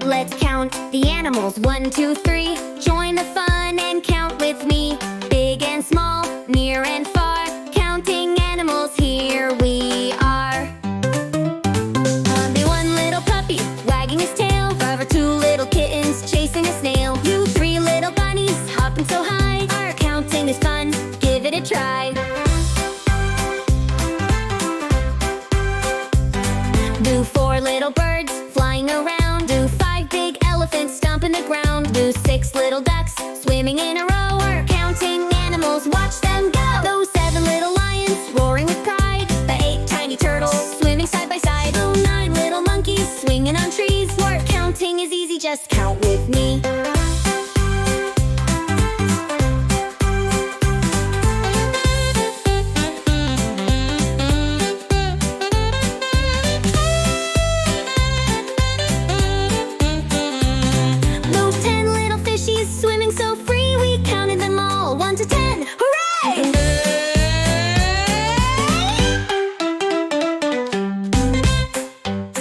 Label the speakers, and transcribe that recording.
Speaker 1: Let's count the animals, 1, 2, 3. Join the fun and count with me. Big and small, near and far, counting animals, here we are. One little puppy, wagging his tail. Forever 2 little kittens, chasing a snail. You 3 little bunnies, hopping so high. Our counting is fun, give it a try. Do 4 little birds, flying around. Do 5 big elephants, stomping the ground. Do 6 little ducks, swimming in a row. We're counting animals, watch them go. Those 7 little lions, roaring with pride. The 8 tiny turtles, swimming side by side. Oh, 9 little monkeys, swinging on trees. Word counting is easy, just count with me. Those 10 little fishies, swimming so free. We counted them all, 1 to 10. Hooray!